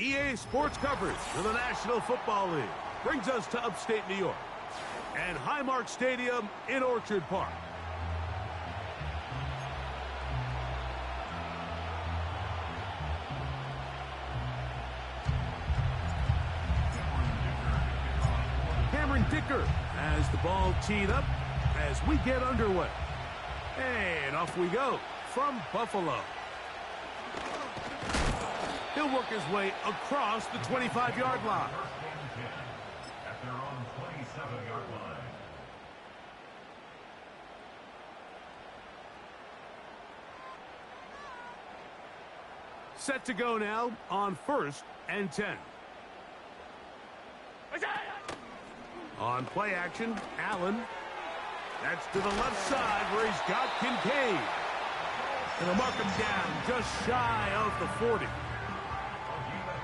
EA Sports coverage for the National Football League brings us to upstate New York and Highmark Stadium in Orchard Park. Cameron Dicker has the ball teed up as we get underway. And off we go from Buffalo. He'll work his way across the 25-yard line. At their own 27-yard line. Set to go now on 1st and 10. On play action, Allen. That's to the left side where he's got Kincaid. And they'll mark him down just shy of the 40.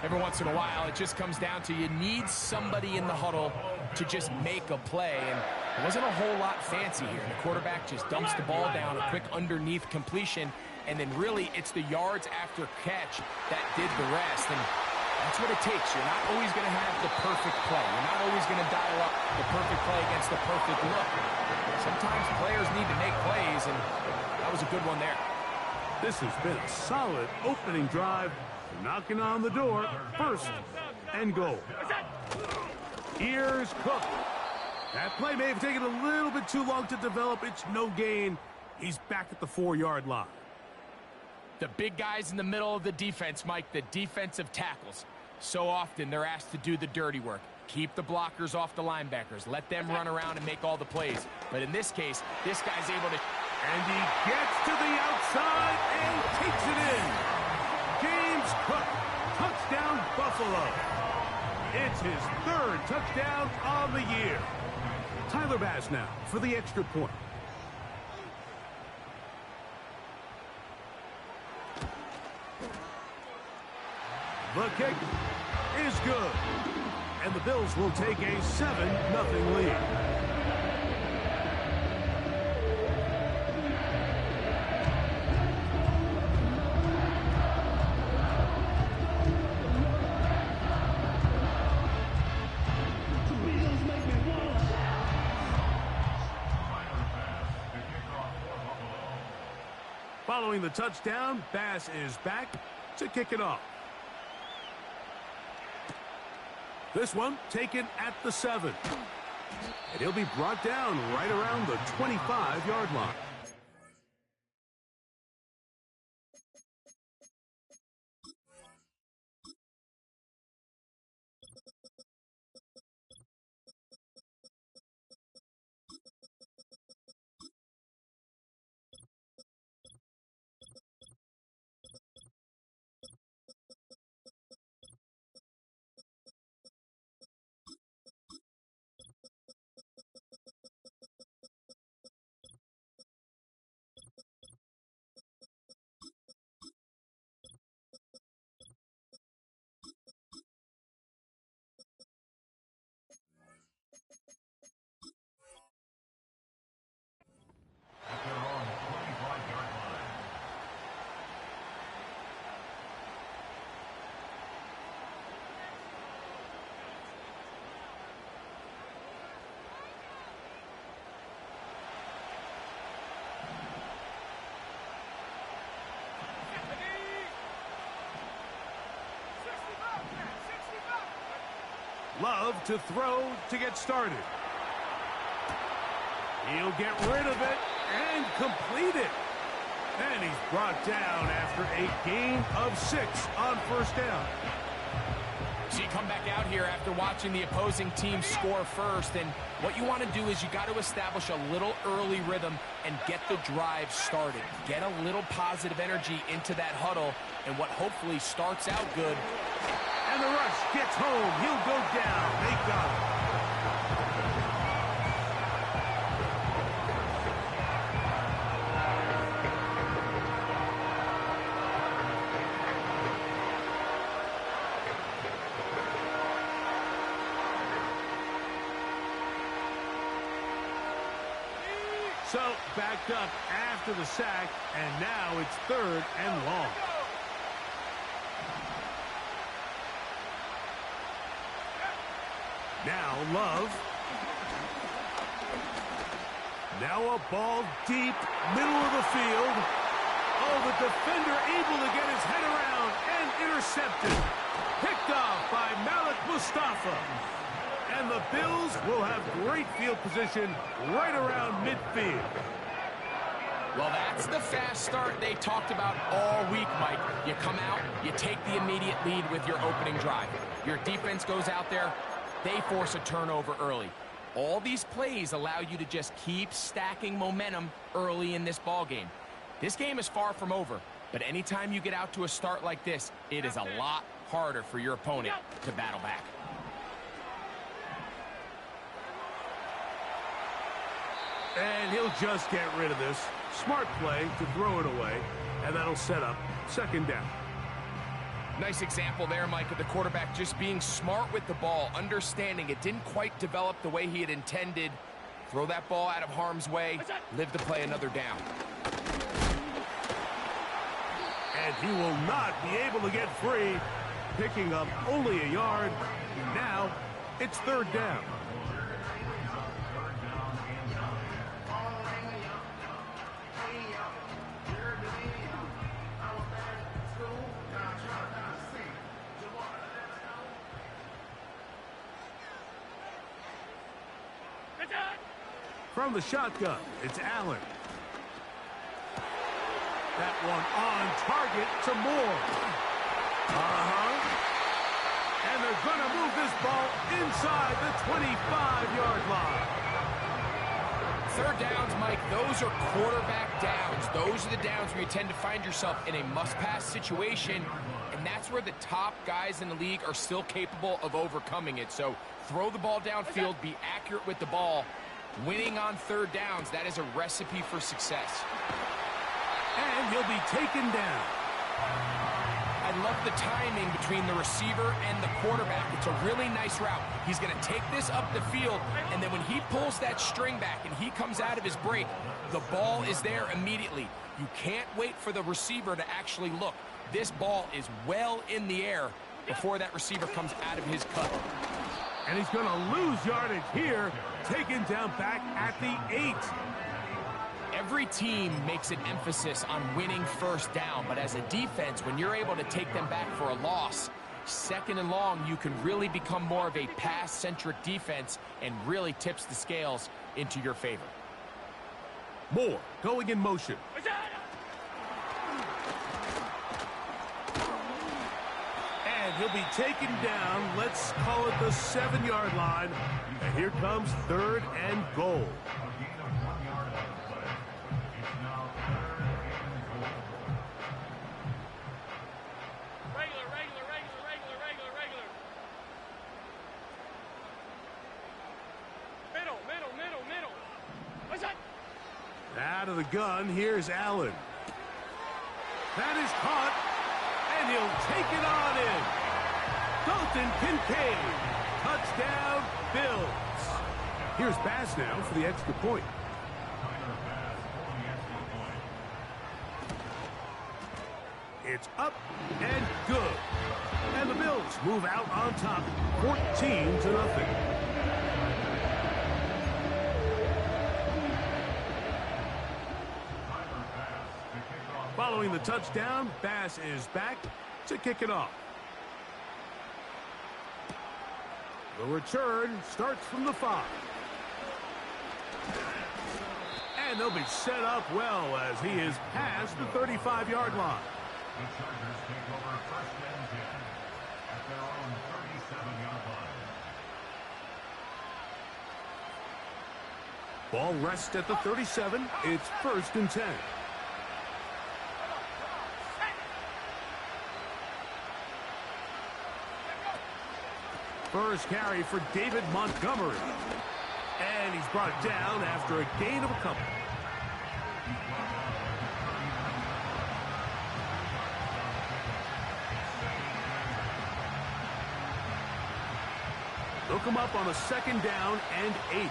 Every once in a while, it just comes down to you need somebody in the huddle to just make a play. And it wasn't a whole lot fancy here. The quarterback just dumps the ball down, a quick underneath completion, and then really it's the yards after catch that did the rest. And that's what it takes. You're not always going to have the perfect play. You're not always going to dial up the perfect play against the perfect look. Sometimes players need to make plays, and that was a good one there. This has been a solid opening drive. Knocking on the door, 1st and goal. Here's Cook. That play may have taken a little bit too long to develop. It's no gain. He's back at the 4-yard line. The big guys in the middle of the defense, Mike, the defensive tackles. So often they're asked to do the dirty work. Keep the blockers off the linebackers. Let them run around and make all the plays. But in this case, this guy's able to... And he gets to the outside and takes it in. James Cook, touchdown Buffalo. It's his 3rd touchdown on the year. Tyler Bass now for the extra point. The kick is good. And the Bills will take a 7-0 lead. Following the touchdown, Bass is back to kick it off. This one taken at the 7. And he'll be brought down right around the 25-yard line. At their own 25-yard line. Love to throw to get started. He'll get rid of it and complete it. And he's brought down after a gain of 6 on 1st down. So you come back out here after watching the opposing team score first, and what you want to do is you got to establish a little early rhythm and get the drive started. Get a little positive energy into that huddle, and what hopefully starts out good. And the rush gets home. He'll go down. They got him. So, backed up after the sack, and now it's 3rd and long. Now Love. Now a ball deep, middle of the field. Oh, the defender able to get his head around and intercepted. Picked off by Malik Mustafa. And the Bills will have great field position right around midfield. Well, that's the fast start they talked about all week, Mike. You come out, you take the immediate lead with your opening drive. Your defense goes out there, they force a turnover early. All these plays allow you to just keep stacking momentum early in this ball game. This game is far from over, but anytime you get out to a start like this, it is a lot harder for your opponent to battle back. And he'll just get rid of this. Smart play to throw it away, and that'll set up second down. Nice example there, Mike, of the quarterback just being smart with the ball, understanding it didn't quite develop the way he had intended. Throw that ball out of harm's way, live to play another down. And he will not be able to get free, picking up only a yard. Now it's third down. From the shotgun, it's Allen. That one on target to Moore. And they're going to move this ball inside the 25-yard line. Third downs, Mike, those are quarterback downs. Those are the downs where you tend to find yourself in a must-pass situation, and that's where the top guys in the league are still capable of overcoming it. So throw the ball downfield, be accurate with the ball. Winning on third downs, that is a recipe for success. And he'll be taken down. I love the timing between the receiver and the quarterback. It's a really nice route. He's going to take this up the field, and then when he pulls that string back and he comes out of his break, the ball is there immediately. You can't wait for the receiver to actually look. This ball is well in the air before that receiver comes out of his cut. And he's going to lose yardage here, taken down back at the 8. Every team makes an emphasis on winning first down, but as a defense, when you're able to take them back for a loss, second and long, you can really become more of a pass-centric defense and really tips the scales into your favor. Moore going in motion. And he'll be taken down, let's call it the 7-yard line. And here comes third and goal. Out of the gun, here's Allen. That is caught, and he'll take it on in. Dalton Kincaid, touchdown, Bills. Here's Bass now for the extra point. It's up and good. And the Bills move out on top, 14-0. Following the touchdown, Bass is back to kick it off. The return starts from the 5. And they'll be set up well as he is past the 35-yard line. The Chargers take over first and 10 at their own 37-yard line. Ball rests at the 37. It's first and 10. First carry for David Montgomery. And he's brought down after a gain of a couple. Look him up on a second down and 8.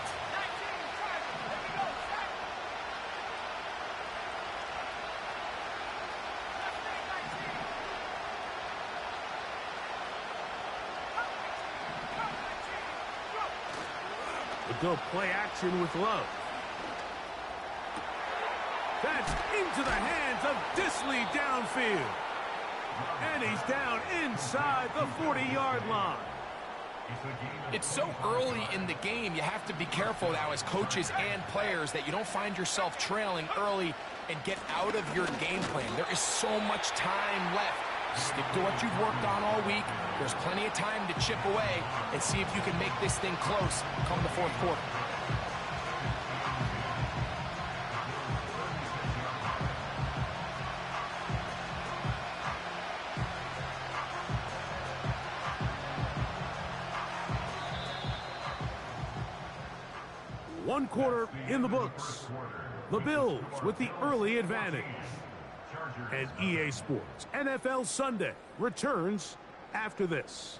They'll go play action with Love. That's into the hands of Dissly downfield. And he's down inside the 40-yard line. It's so early in the game, you have to be careful now as coaches and players that you don't find yourself trailing early and get out of your game plan. There is so much time left. Stick to what you've worked on all week. There's plenty of time to chip away and see if you can make this thing close come the fourth quarter. One quarter in the books. The Bills with the early advantage. And EA Sports NFL Sunday returns after this.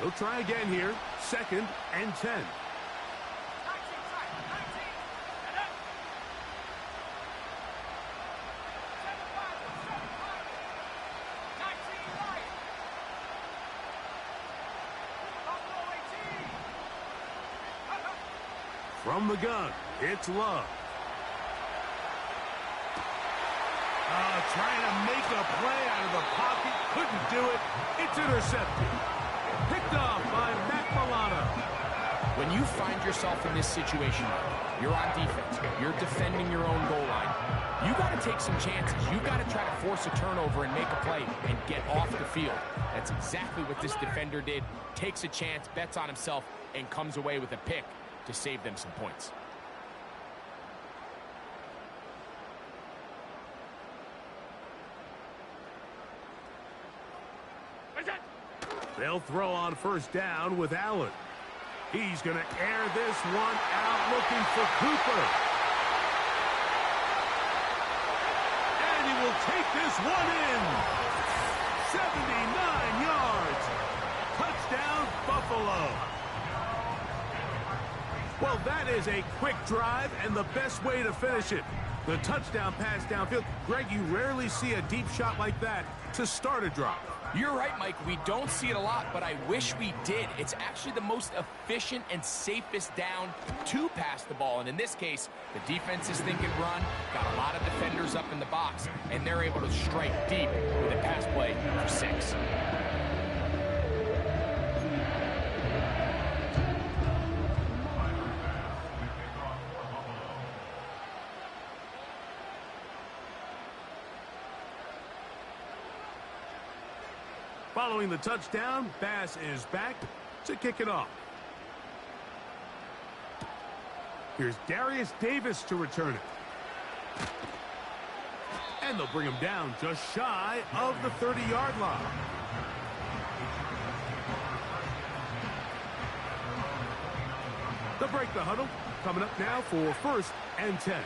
They'll try again here. 2nd and 10. From the gun, it's Love. Trying to make a play out of the pocket. Couldn't do it. It's intercepted. Picked off by Matt Milano. When you find yourself in this situation, you're on defense, you're defending your own goal line, you got to take some chances. You got to try to force a turnover and make a play and get off the field. That's exactly what this defender did. Takes a chance, bets on himself, and comes away with a pick to save them some points. They'll throw on first down with Allen. He's going to air this one out looking for Cooper. And he will take this one in. 79 yards. Touchdown, Buffalo. Well, that is a quick drive and the best way to finish it. The touchdown pass downfield. Greg, you rarely see a deep shot like that to start a drive. You're right, Mike. We don't see it a lot, but I wish we did. It's actually the most efficient and safest down to pass the ball. And in this case, the defense is thinking run, got a lot of defenders up in the box, and they're able to strike deep with a pass play for 6. Following the touchdown, Bass is back to kick it off. Here's Darius Davis to return it. And they'll bring him down just shy of the 30-yard line. They'll break the huddle. Coming up now for 1st and 10.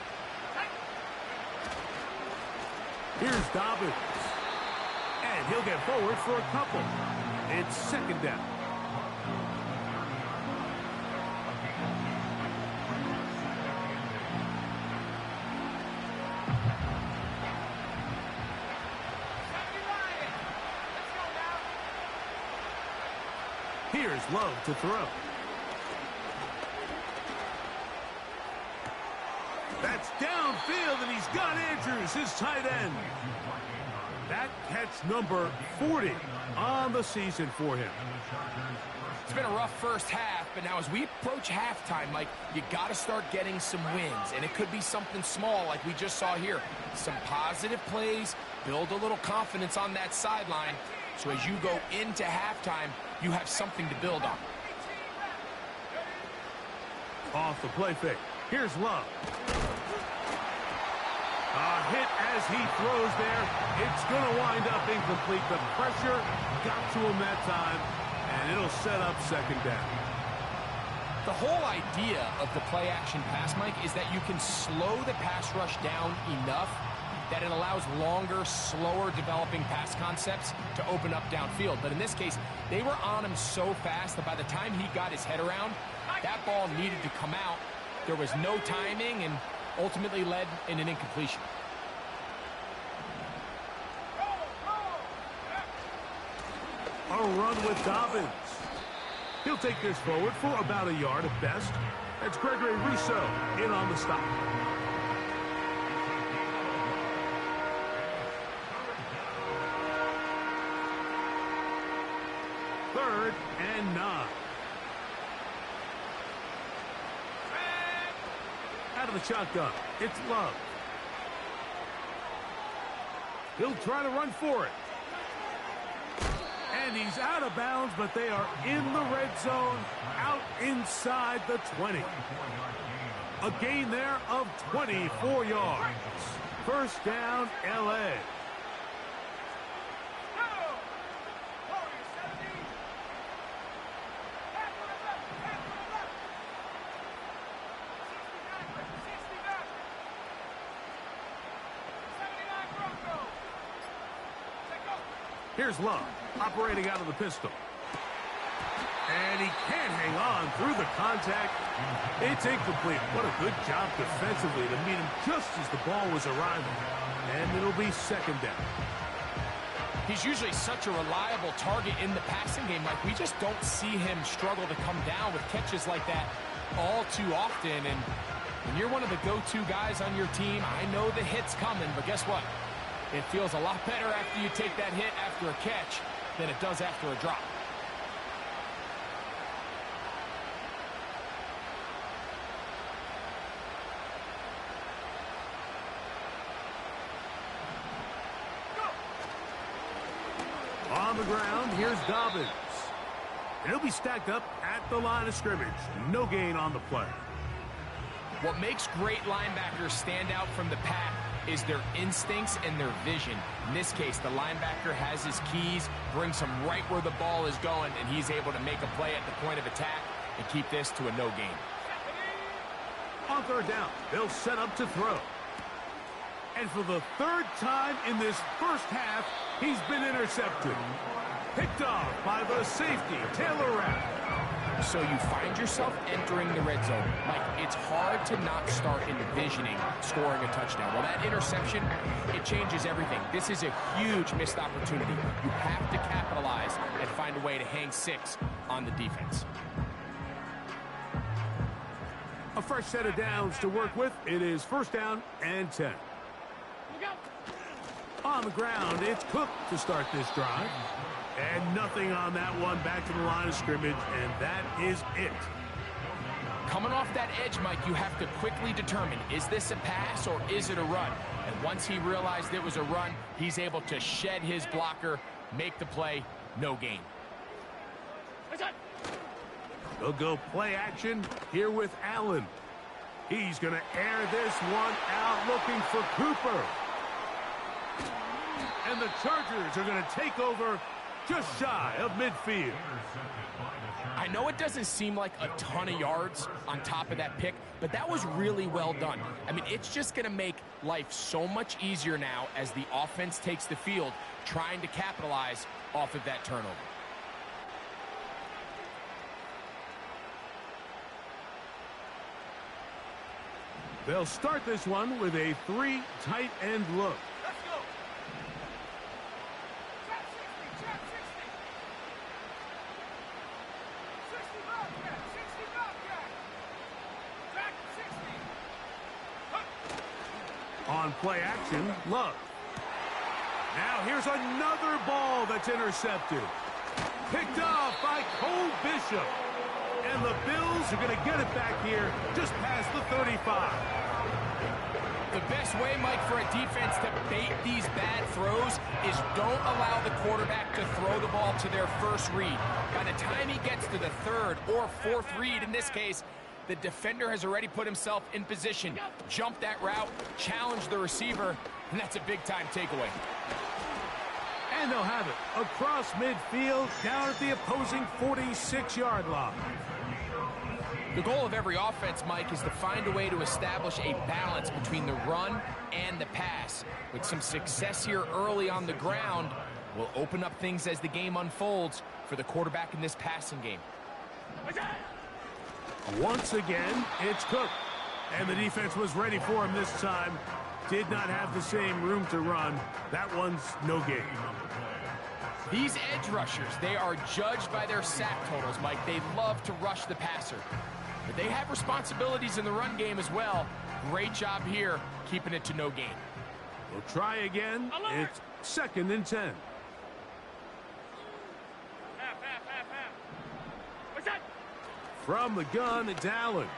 Here's Dobbins. And he'll get forward for a couple. It's 2nd down. Here's Love to throw. That's downfield, and he's got Andrews, his tight end. That catch number 40 on the season for him. It's been a rough first half, but now as we approach halftime, Mike, you got to start getting some wins, and it could be something small like we just saw here. Some positive plays, build a little confidence on that sideline, so as you go into halftime, you have something to build on. Off the play fake. Here's Love. A hit as he throws there. It's going to wind up incomplete. The pressure got to him that time, and it'll set up 2nd down. The whole idea of the play-action pass, Mike, is that you can slow the pass rush down enough that it allows longer, slower developing pass concepts to open up downfield. But in this case, they were on him so fast that by the time he got his head around, that ball needed to come out. There was no timing and ultimately led in an incompletion. A run with Dobbins. He'll take this forward for about a yard at best. That's Gregory Rousseau in on the stop. Third and 9. Out of the shotgun, it's Love. He'll try to run for it. And he's out of bounds, but they are in the red zone, out inside the 20. A gain there of 24 yards. First down, L.A. Here's Love, operating out of the pistol. And he can't hang on through the contact. It's incomplete. What a good job defensively to meet him just as the ball was arriving. And it'll be second down. He's usually such a reliable target in the passing game. Like, we just don't see him struggle to come down with catches like that all too often. And when you're one of the go-to guys on your team, I know the hit's coming, but guess what? It feels a lot better after you take that hit after a catch than it does after a drop. On the ground, here's Dobbins. And he'll be stacked up at the line of scrimmage. No gain on the play. What makes great linebackers stand out from the pack is their instincts and their vision. In this case, the linebacker has his keys, brings him right where the ball is going, and he's able to make a play at the point of attack and keep this to a no gain. On third down, they'll set up to throw. And for the third time in this first half, he's been intercepted. Picked off by the safety, Taylor Rapp. So you find yourself entering the red zone. Like, it's hard to not start envisioning scoring a touchdown. Well, that interception, it changes everything. This is a huge missed opportunity. You have to capitalize and find a way to hang 6 on the defense. A fresh set of downs to work with. It is first down and 10. On the ground, it's Cook to start this drive. And nothing on that one, back to the line of scrimmage, and that is it. Coming off that edge, Mike, you have to quickly determine, is this a pass or is it a run? And once he realized it was a run, he's able to shed his blocker, make the play, no gain. They'll go play action here with Allen. He's going to air this one out, looking for Cooper. And the Chargers are going to take over just shy of midfield. I know it doesn't seem like a ton of yards on top of that pick, but that was really well done. I mean, it's just going to make life so much easier now as the offense takes the field, trying to capitalize off of that turnover. They'll start this one with a 3 tight end look. On play action, Love. Now here's another ball that's intercepted. Picked off by Cole Bishop. And the Bills are going to get it back here just past the 35. The best way, Mike, for a defense to bait these bad throws is don't allow the quarterback to throw the ball to their first read. By the time he gets to the third or fourth read, in this case, the defender has already put himself in position, jump that route, challenge the receiver, and that's a big-time takeaway. And And they'll have it across midfield, down at the opposing 46-yard line. The goal of every offense, Mike, is to find a way to establish a balance between the run and the pass. With some success here early on the ground, will open up things as the game unfolds for the quarterback in this passing game. Once again, it's Cook. And the defense was ready for him this time. Did not have the same room to run. That one's no gain. These edge rushers, they are judged by their sack totals, Mike. They love to rush the passer. But they have responsibilities in the run game as well. Great job here, keeping it to no gain. We'll try again. Alert. It's 2nd and 10. From the gun, it's Allen.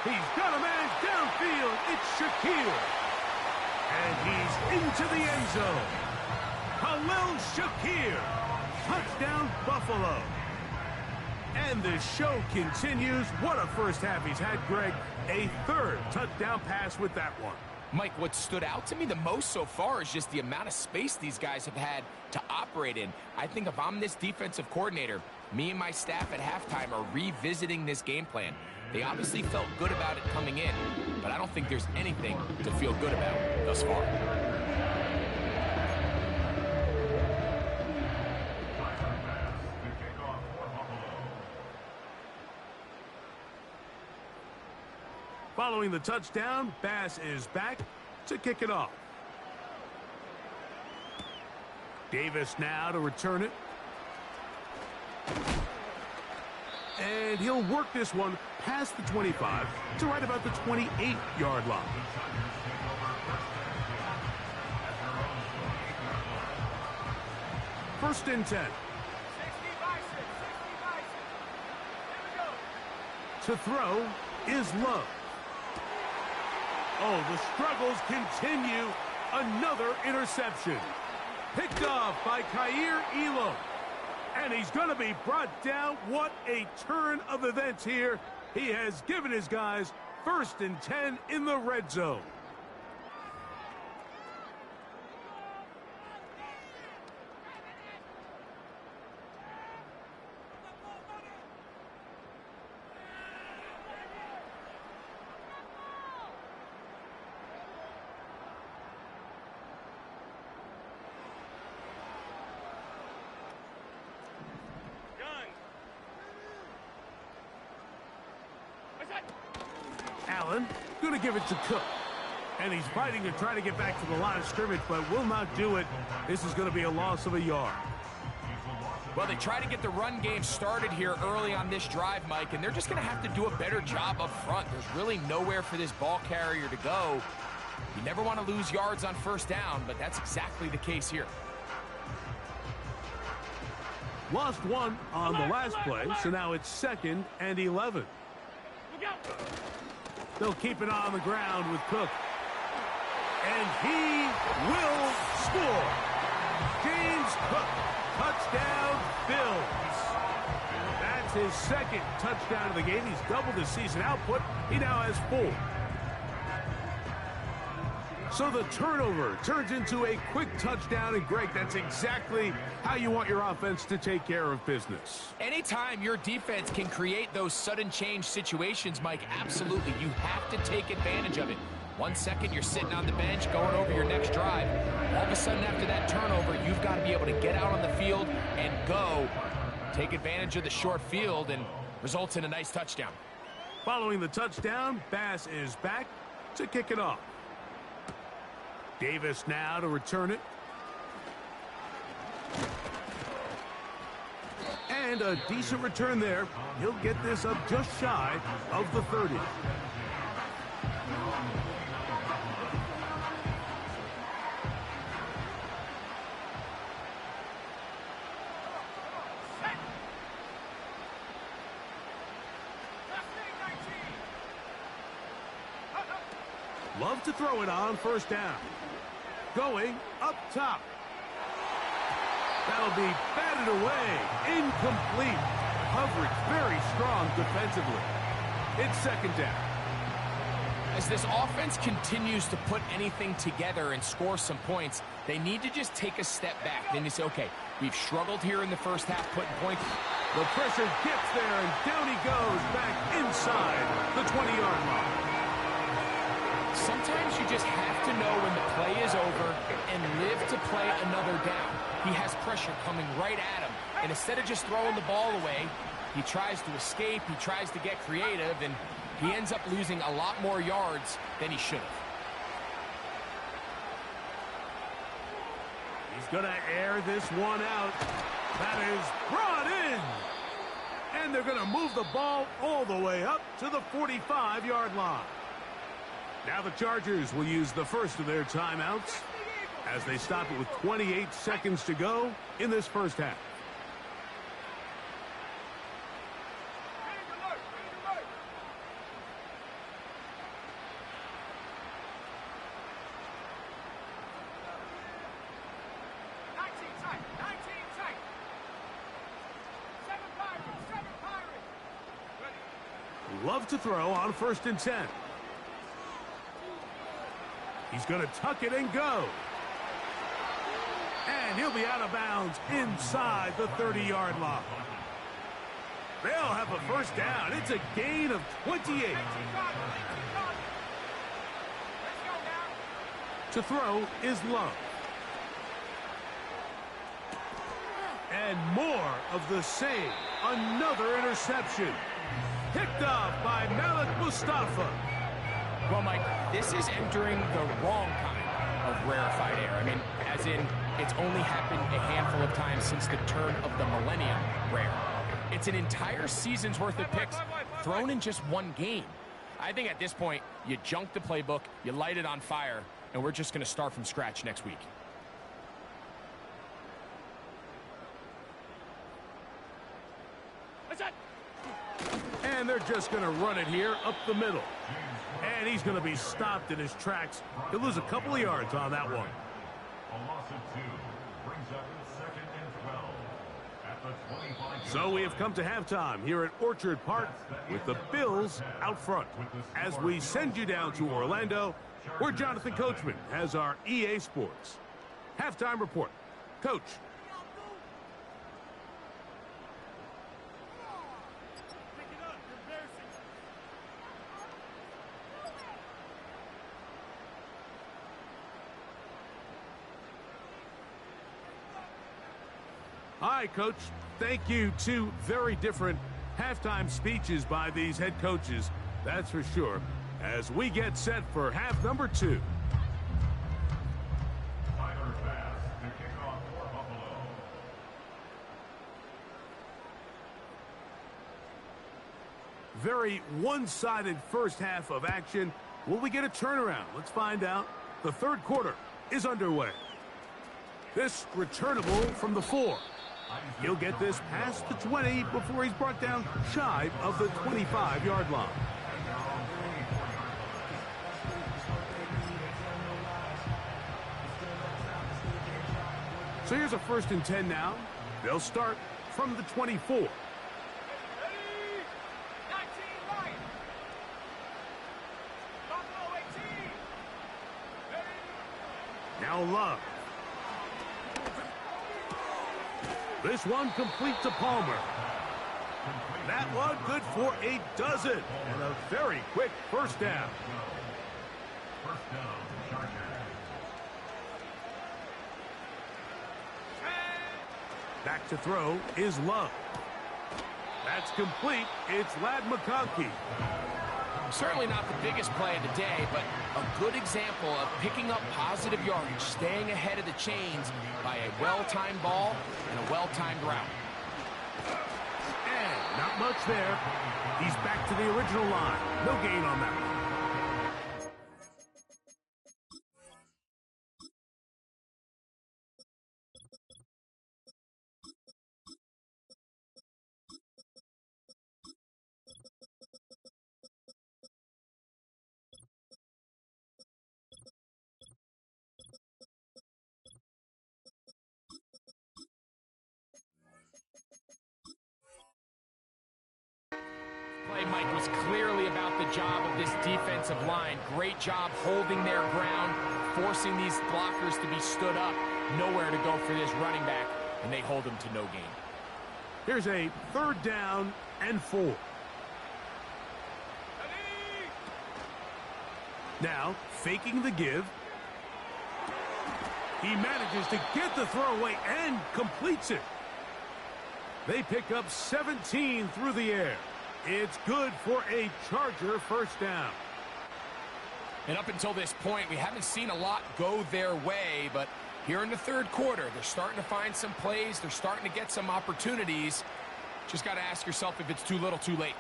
He's got a man downfield. It's Shakir. And he's into the end zone. Khalil Shakir. Touchdown, Buffalo. And the show continues. What a first half he's had, Greg. A 3rd touchdown pass with that one. Mike, what stood out to me the most so far is just the amount of space these guys have had to operate in. I think if I'm this defensive coordinator, me and my staff at halftime are revisiting this game plan. They obviously felt good about it coming in, but I don't think there's anything to feel good about thus far. Following the touchdown, Bass is back to kick it off. Davis now to return it. And he'll work this one past the 25 to right about the 28-yard line. First and 10. To throw is Love. Oh, the struggles continue. Another interception. Picked off by Kaiir Elam. And he's going to be brought down. What a turn of events here. He has given his guys 1st and 10 in the red zone. Allen going to give it to Cook. And he's fighting to try to get back to the line of scrimmage, but will not do it. This is going to be a loss of a yard. Well, they try to get the run game started here early on this drive, Mike, and they're just going to have to do a better job up front. There's really nowhere for this ball carrier to go. You never want to lose yards on 1st down, but that's exactly the case here. Lost one on the last play, so now it's 2nd and 11. They'll keep it on the ground with Cook. And he will score. James Cook, touchdown, Bills. That's his 2nd touchdown of the game. He's doubled his season output. He now has 4. So the turnover turns into a quick touchdown, and Greg, that's exactly how you want your offense to take care of business. Anytime your defense can create those sudden change situations, Mike, absolutely, you have to take advantage of it. 1 second, you're sitting on the bench, going over your next drive. All of a sudden, after that turnover, you've got to be able to get out on the field and go. Take advantage of the short field, and results in a nice touchdown. Following the touchdown, Bass is back to kick it off. Davis now to return it. And a decent return there. He'll get this up just shy of the 30. Love to throw it on 1st down. Going up top. That'll be batted away. Incomplete. Coverage very strong defensively. It's 2nd down. As this offense continues to put anything together and score some points, They need to just take a step back. Then you say, okay, we've struggled here in the first half putting points. The pressure gets there, and down he goes back inside the 20-yard line. Sometimes you just have to know when the play is over and live to play another down. He has pressure coming right at him, and instead of just throwing the ball away, he tries to escape, he tries to get creative, and he ends up losing a lot more yards than he should have. He's going to air this one out. That is brought in. And they're going to move the ball all the way up to the 45-yard line. Now the Chargers will use the first of their timeouts as they stop it with 28 seconds to go in this first half. Love to throw on 1st and 10. He's going to tuck it and go. And he'll be out of bounds inside the 30-yard line. They'll have a first down. It's a gain of 28. To throw is Love. And more of the same. Another interception. Picked off by Malik Mustafa. Well, Mike, this is entering the wrong kind of rarefied air. I mean, as in, it's only happened a handful of times since the turn of the millennium rare. It's an entire season's worth of picks thrown in just one game. I think at this point, you junk the playbook, you light it on fire, and we're just going to start from scratch next week. And they're just going to run it here up the middle. And he's going to be stopped in his tracks. He'll lose a couple of yards on that one. A loss of 2 brings up 2nd and 12 at the 25. So we have come to halftime here at Orchard Park with the Bills out front as we send you down to Orlando, where Jonathan Coachman has our EA Sports halftime report. Coach. Hi, Coach. Thank you. 2 very different halftime speeches by these head coaches, that's for sure, as we get set for half number 2. Tyler Bass to kick off for Buffalo. Very one-sided first half of action. Will we get a turnaround? Let's find out. The third quarter is underway. This returnable from the 4. He'll get this past the 20 before he's brought down shy of the 25-yard line. So here's a 1st and 10 now. They'll start from the 24. Now Love. This one complete to Palmer. That one good for a dozen. And a very quick first down. First down, Chargers. Back to throw is Love. That's complete. It's Ladd McConkey. Certainly not the biggest play of the day, but a good example of picking up positive yardage, staying ahead of the chains by a well-timed ball and a well-timed route. And not much there. He's back to the original line. No gain on that one. Play, Mike, was clearly about the job of this defensive line. Great job holding their ground, forcing these blockers to be stood up. Nowhere to go for this running back, and they hold him to no gain. Here's a 3rd down and 4. Now, faking the give. He manages to get the throw away and completes it. They pick up 17 through the air. It's good for a Charger 1st down. And up until this point, we haven't seen a lot go their way, but here in the 3rd quarter, they're starting to find some plays. They're starting to get some opportunities. Just got to ask yourself if it's too little, too late.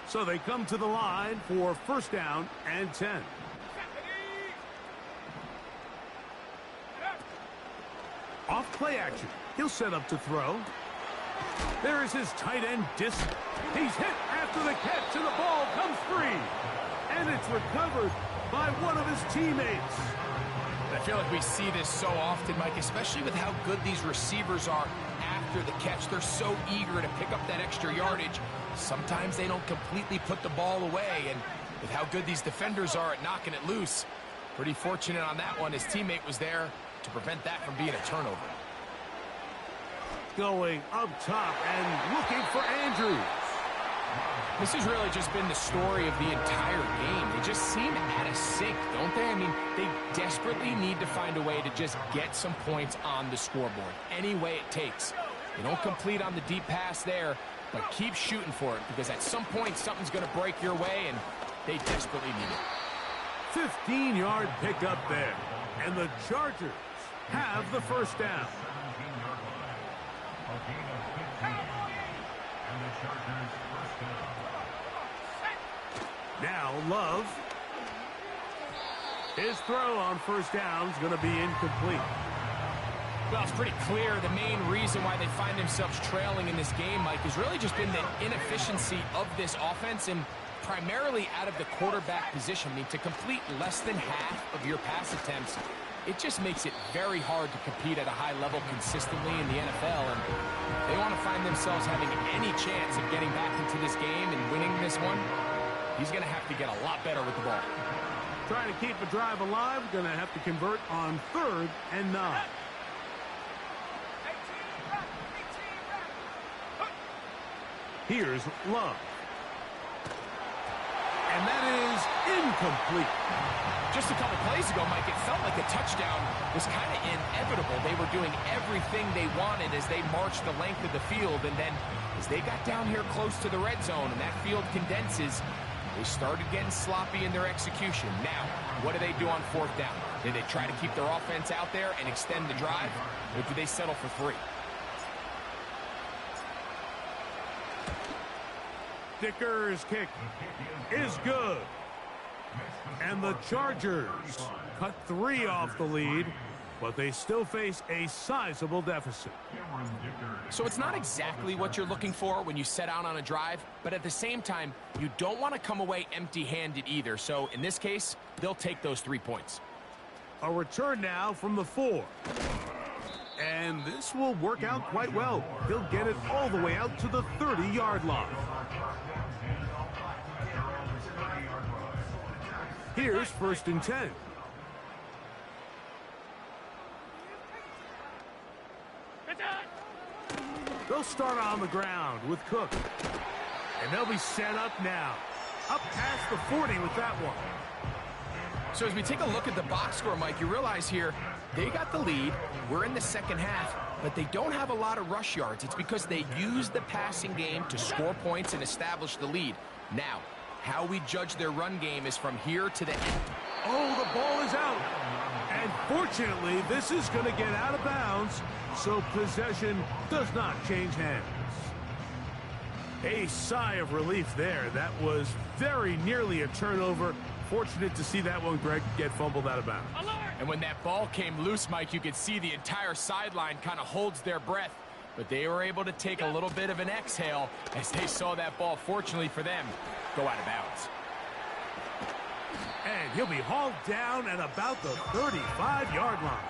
So they come to the line for 1st down and 10. Off play action. He'll set up to throw. There is his tight end disc. He's hit after the catch, and the ball comes free. And it's recovered by one of his teammates. I feel like we see this so often, Mike, especially with how good these receivers are after the catch. They're so eager to pick up that extra yardage. Sometimes they don't completely put the ball away, and with how good these defenders are at knocking it loose, pretty fortunate on that one. His teammate was there to prevent that from being a turnover. Going up top and looking for Andrews. This has really just been the story of the entire game. They just seem out of sync, don't they? I mean, they desperately need to find a way to just get some points on the scoreboard, any way it takes. They don't complete on the deep pass there, but keep shooting for it, because at some point something's going to break your way, and they desperately need it. 15-yard pickup there, and the Chargers have the 1st down. Now Love. His throw on 1st down is going to be incomplete. Well, it's pretty clear the main reason why they find themselves trailing in this game, Mike, has really just been the inefficiency of this offense, and primarily out of the quarterback position. I mean, to complete less than half of your pass attempts, it just makes it very hard to compete at a high level consistently in the NFL, and they want to find themselves having any chance of getting back into this game and winning this one. He's going to have to get a lot better with the ball. Trying to keep a drive alive, going to have to convert on 3rd and 9. Here's Love. And that is incomplete. Just a couple plays ago, Mike, it felt like a touchdown was kind of inevitable. They were doing everything they wanted as they marched the length of the field, and then as they got down here close to the red zone and that field condenses, they started getting sloppy in their execution. Now, what do they do on 4th down? Do they try to keep their offense out there and extend the drive, or do they settle for 3? Dicker's kick is good. And the Chargers cut 3 off the lead, but they still face a sizable deficit. So it's not exactly what you're looking for when you set out on a drive, but at the same time, you don't want to come away empty-handed either. So in this case, they'll take those 3 points. A return now from the 4. And this will work out quite well. He'll get it all the way out to the 30-yard line. Here's 1st and 10. They'll start on the ground with Cook. And they'll be set up now. Up past the 40 with that one. So as we take a look at the box score, Mike, you realize here they got the lead. We're in the 2nd half, but they don't have a lot of rush yards. It's because they use the passing game to score points and establish the lead. Now, how we judge their run game is from here to the end. Oh, the ball is out. And fortunately, this is going to get out of bounds, so possession does not change hands. A sigh of relief there. That was very nearly a turnover. Fortunate to see that one, Greg, get fumbled out of bounds. And when that ball came loose, Mike, you could see the entire sideline kind of holds their breath. But they were able to take a little bit of an exhale as they saw that ball, fortunately for them, go out of bounds. And he'll be hauled down at about the 35-yard line.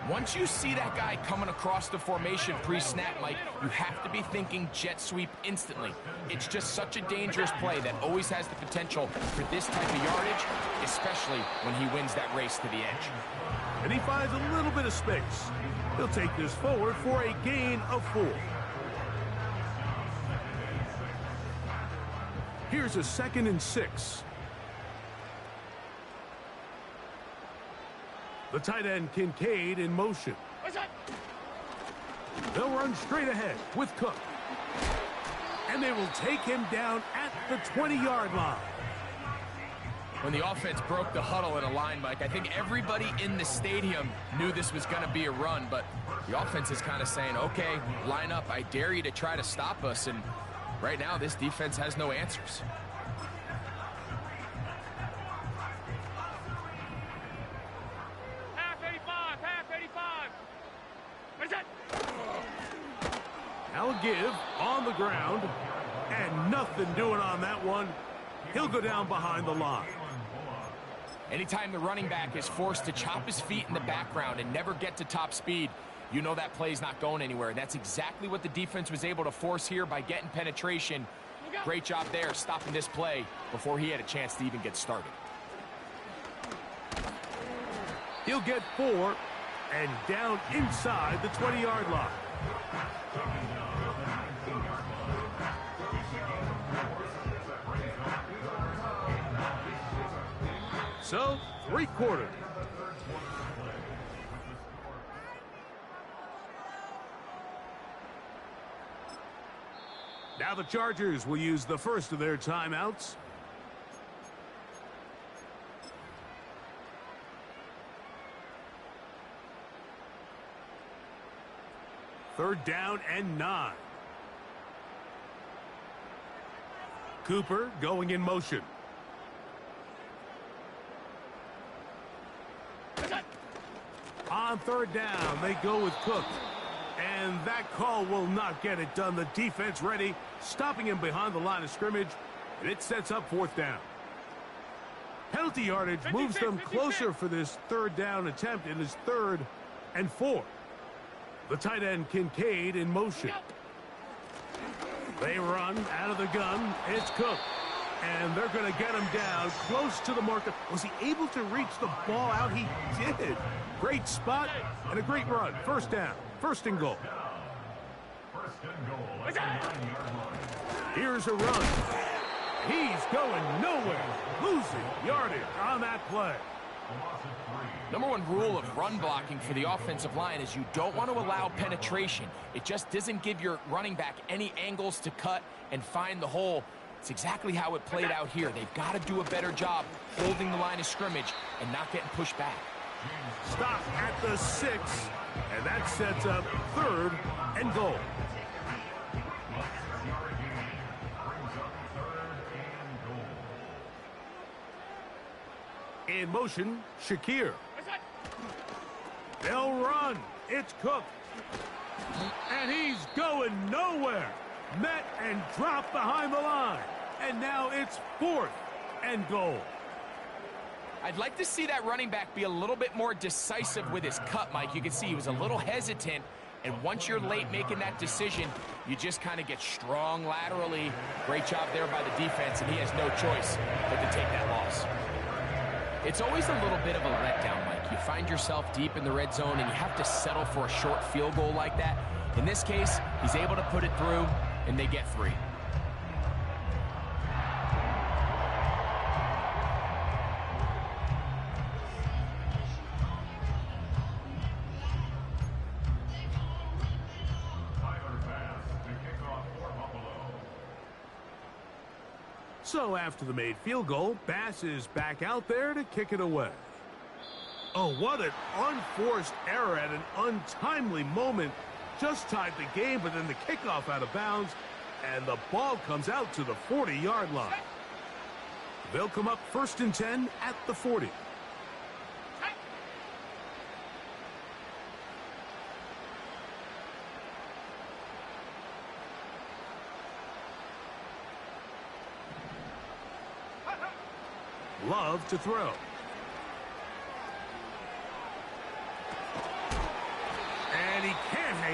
Once you see that guy coming across the formation pre-snap, Mike, you have to be thinking jet sweep instantly. It's just such a dangerous play that always has the potential for this type of yardage, especially when he wins that race to the edge. And he finds a little bit of space. He'll take this forward for a gain of 4. Here's a 2nd and 6. The tight end, Kincaid, in motion. They'll run straight ahead with Cook. And they will take him down at the 20-yard line. When the offense broke the huddle in a line, Mike, I think everybody in the stadium knew this was going to be a run, but the offense is kind of saying, okay, line up. I dare you to try to stop us, and right now this defense has no answers. Now a give on the ground, and nothing doing on that one. He'll go down behind the line. Anytime the running back is forced to chop his feet in the background and never get to top speed, you know that play's not going anywhere. And that's exactly what the defense was able to force here by getting penetration. Great job there stopping this play before he had a chance to even get started. He'll get 4 and down inside the 20-yard line. So, 3/4. Now the Chargers will use the first of their timeouts. Third down and 9. Cooper going in motion. On third down, they go with Cook. And that call will not get it done. The defense ready, stopping him behind the line of scrimmage. And it sets up 4th down. Penalty yardage moves them closer for this 3rd down attempt. It is 3rd and 4. The tight end, Kincaid, in motion. They run out of the gun. It's Cook. And they're going to get him down close to the marker. Was he able to reach the ball out? He did. Great spot and a great run. 1st down. 1st and goal. Here's a run. He's going nowhere. Losing yardage on that play. Number 1 rule of run blocking for the offensive line is you don't want to allow penetration. It just doesn't give your running back any angles to cut and find the hole. It's exactly how it played out here. They've got to do a better job holding the line of scrimmage and not getting pushed back. Stop at the 6, and that sets up 3rd and goal. In motion, Shakir. They'll run. It's Cook. And he's going nowhere. Met and dropped behind the line. And now it's 4th and goal. I'd like to see that running back be a little bit more decisive with his cut, Mike. You can see he was a little hesitant, and once you're late making that decision, you just kind of get strong laterally. Great job there by the defense, and he has no choice but to take that loss. It's always a little bit of a letdown, Mike. You find yourself deep in the red zone, and you have to settle for a short field goal like that. In this case, he's able to put it through, and they get 3. So after the made field goal, Bass is back out there to kick it away. Oh, what an unforced error at an untimely moment. Just tied the game, but then the kickoff out of bounds, and the ball comes out to the 40-yard line. They'll come up 1st and 10 at the 40. Love to throw.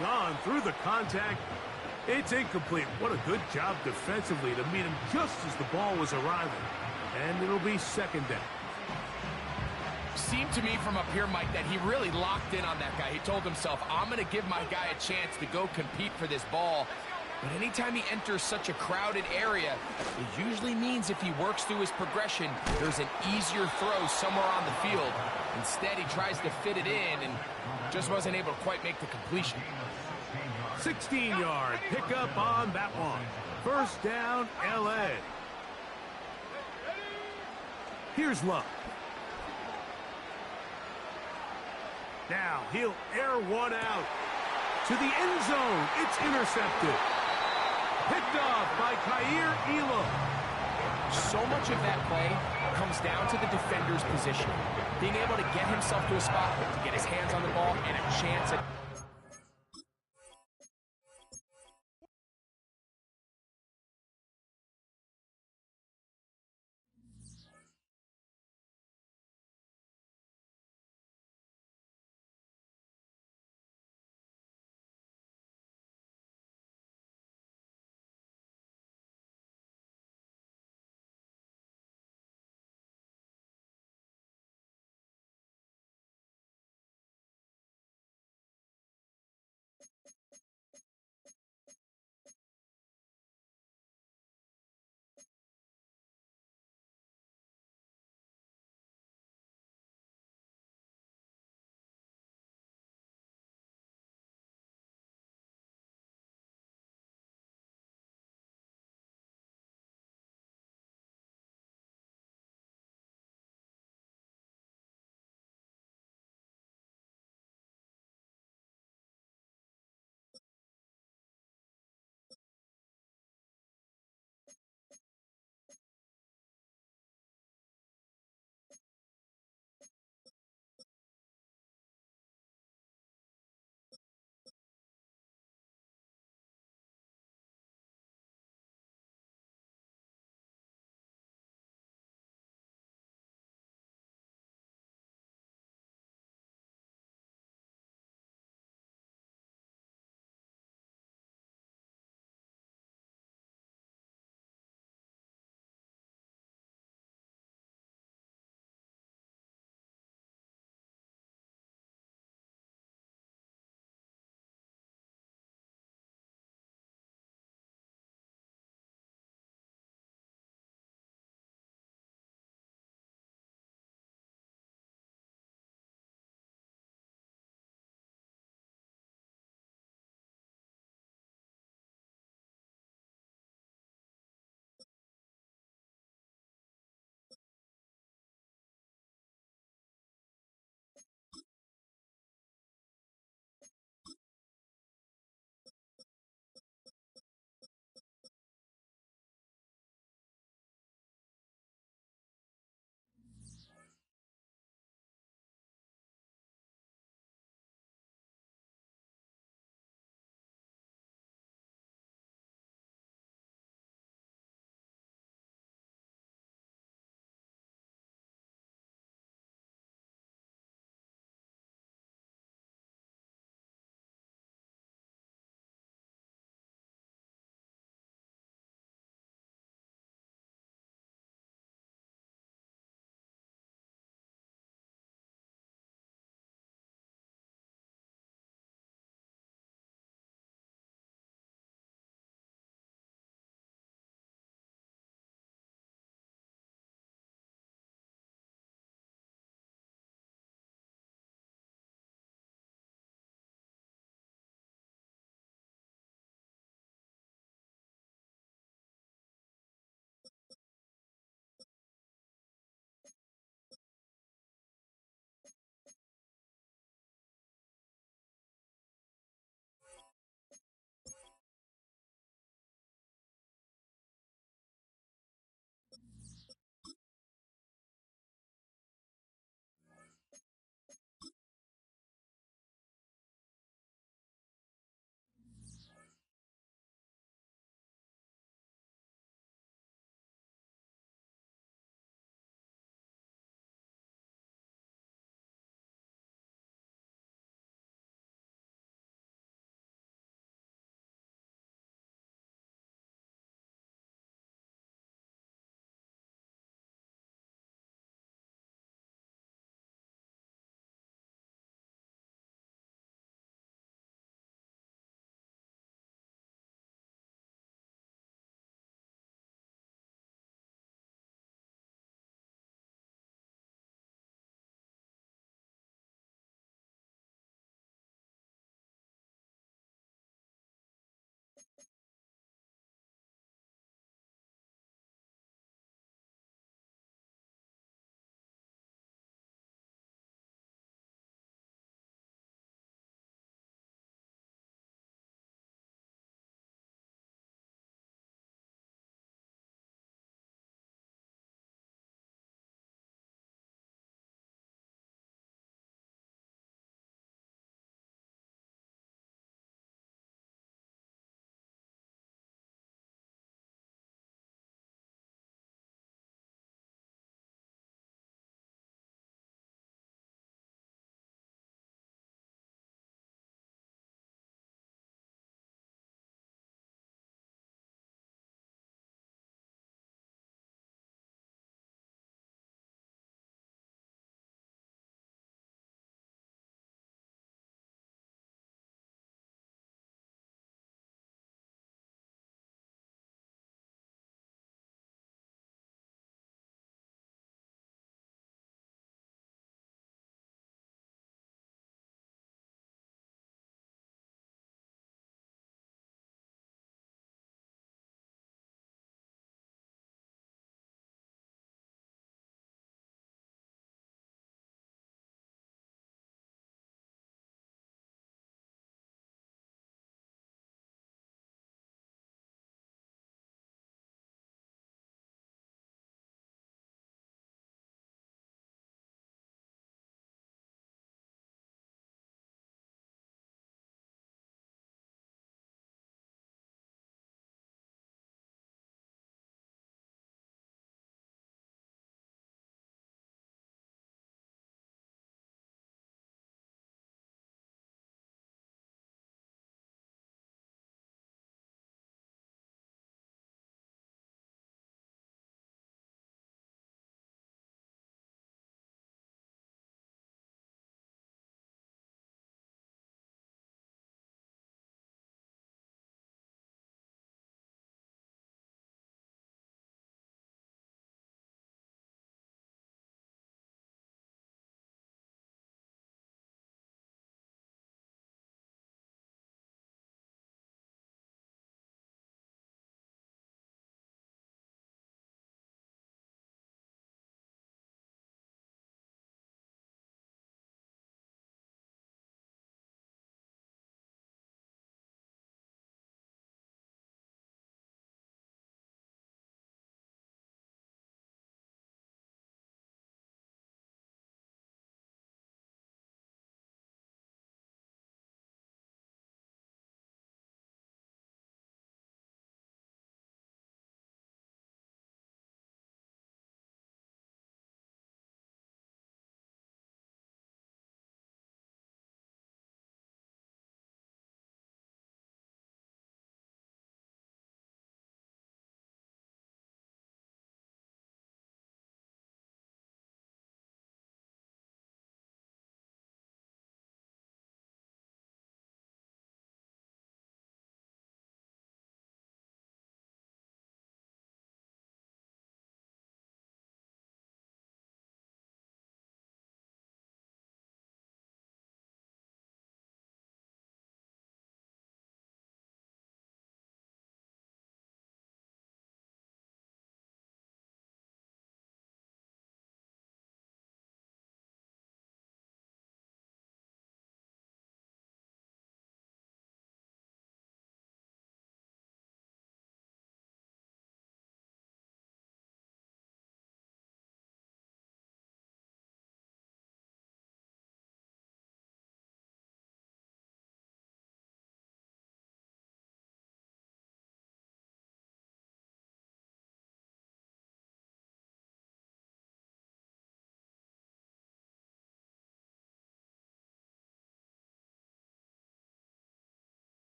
hang on through the contact. It's incomplete. What a good job defensively to meet him just as the ball was arriving. And it'll be second down. Seemed to me from up here, Mike, that he really locked in on that guy. He told himself, I'm going to give my guy a chance to go compete for this ball. But anytime he enters such a crowded area, it usually means if he works through his progression, there's an easier throw somewhere on the field. Instead, he tries to fit it in and just wasn't able to quite make the completion. 16-yard pickup on that one. First down, L.A. Here's Luck. Now he'll air one out to the end zone. It's intercepted. Picked off by Kaiir Elam. So much of that play comes down to the defender's position. Being able to get himself to a spot, to get his hands on the ball, and a chance at